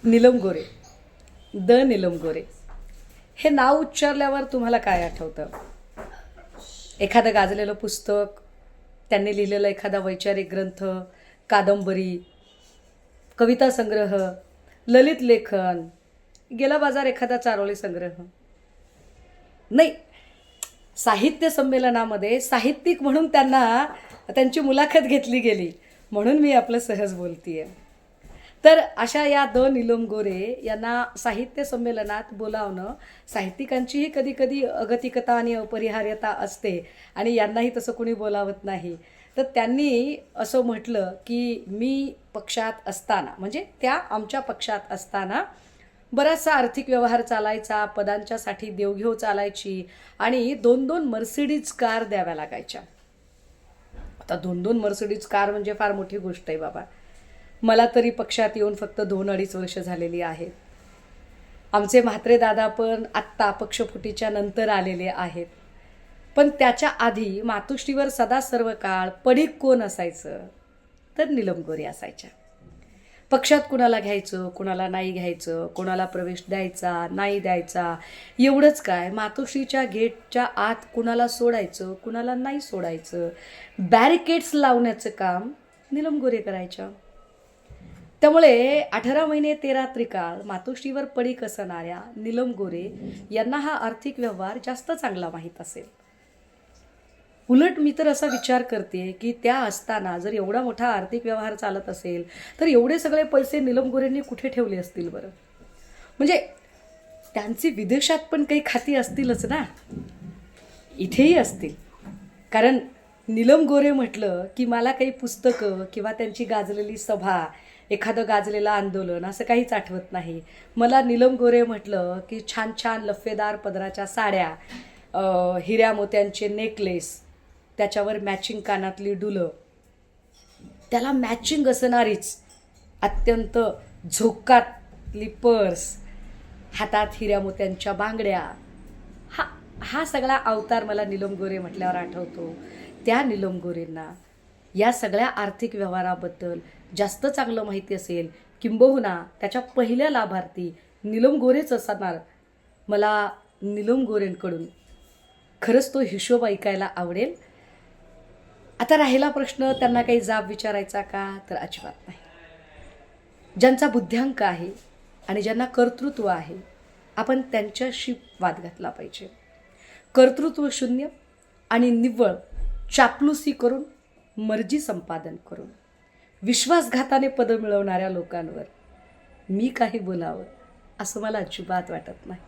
नीलम गोरे, the Neelam गोरे हे नाव उच्चारल्यावर तुम्हाला काय आठवतं? एखादं गाजलेलं पुस्तक, त्यांनी लिहिलेला एखादा वैचारिक ग्रंथ, कादंबरी, कविता संग्रह, ललित लेखन, गेला बाजार एखादा चारोळी संग्रह? नाही, साहित्य संमेलनामध्ये साहित्यिक म्हणून त्यांना त्यांची मुलाखत घेतली गेली, म्हणून मी आपलं सहज बोलतीये. तर अशा या द नीलम गोरे यांना साहित्य संमेलनात बोलावणं, साहित्यिकांचीही कधी कधी अगतिकता आणि अपरिहार्यता असते आणि यांनाही तसं कोणी बोलावत नाही. तर त्यांनी असं म्हटलं की मी पक्षात असताना, म्हणजे त्या आमच्या पक्षात असताना बराचसा आर्थिक व्यवहार चालायचा, पदांच्यासाठी देवघेव चालायची आणि 2-2 मर्सिडीज कार द्याव्या लागायच्या. आता 2-2 मर्सिडीज कार म्हणजे फार मोठी गोष्ट आहे बाबा. मला तरी पक्षात येऊन फक्त 2-2.5 वर्ष झालेली आहेत. आमचे म्हात्रे दादा पण आत्ता पक्षफुटीच्या नंतर आलेले आहेत. पण त्याच्या आधी मातोश्रीवर सदा सर्व काळ पडीक कोण असायचं? तर नीलम गोरे असायच्या. पक्षात कुणाला घ्यायचं, कुणाला नाही घ्यायचं, कोणाला प्रवेश द्यायचा नाही द्यायचा, एवढंच काय, मातोश्रीच्या गेटच्या आत कुणाला सोडायचं, कुणाला नाही सोडायचं, बॅरिकेड्स लावण्याचं काम नीलम गोरे करायच्या. त्यामुळे 18 महिने 13 त्रिकाळ मातोश्रीवर पडीक असणाऱ्या नीलम गोरे यांना हा आर्थिक व्यवहार जास्त चांगला माहीत असेल. उलट मी तर असा विचार करते की त्या असताना जर एवढा मोठा आर्थिक व्यवहार चालत असेल तर एवढे सगळे पैसे नीलम गोरेंनी कुठे ठेवले असतील बरं? म्हणजे त्यांची विदेशात पण काही खाती असतीलच ना, इथेही असतील. कारण नीलम गोरे म्हटलं की मला काही पुस्तकं किंवा त्यांची गाजलेली सभा, एखादं गाजलेलं आंदोलन असं काहीच आठवत नाही. मला नीलम गोरे म्हटलं की छान छान लफेदार पदराच्या साड्या, हिऱ्या मोत्यांचे नेकलेस, त्याच्यावर मॅचिंग कानातली डुलं, त्याला मॅचिंग असणारीच अत्यंत झोकातली पर्स, हातात हिऱ्या मोत्यांच्या बांगड्या, हा सगळा अवतार मला नीलम गोरे म्हटल्यावर आठवतो. त्या नीलम गोरेंना या सगळ्या आर्थिक व्यवहाराबद्दल जास्त चांगलं माहिती असेल, किंबहुना त्याच्या पहिल्या लाभार्थी नीलम गोरेच असणार. मला नीलम गोरेंकडून खरंच तो हिशोब ऐकायला आवडेल. आता राहिला प्रश्न त्यांना काही जाब विचारायचा का, तर अजिबात नाही. ज्यांचा बुद्ध्यांक आहे आणि ज्यांना कर्तृत्व आहे, आपण त्यांच्याशी वाद घातला पाहिजे. कर्तृत्व शून्य आणि निव्वळ चापलुसी करून, मर्जी संपादन करून, विश्वासघाताने पदं मिळवणाऱ्या लोकांवर मी काही बोलावं असं मला अजिबात वाटत नाही.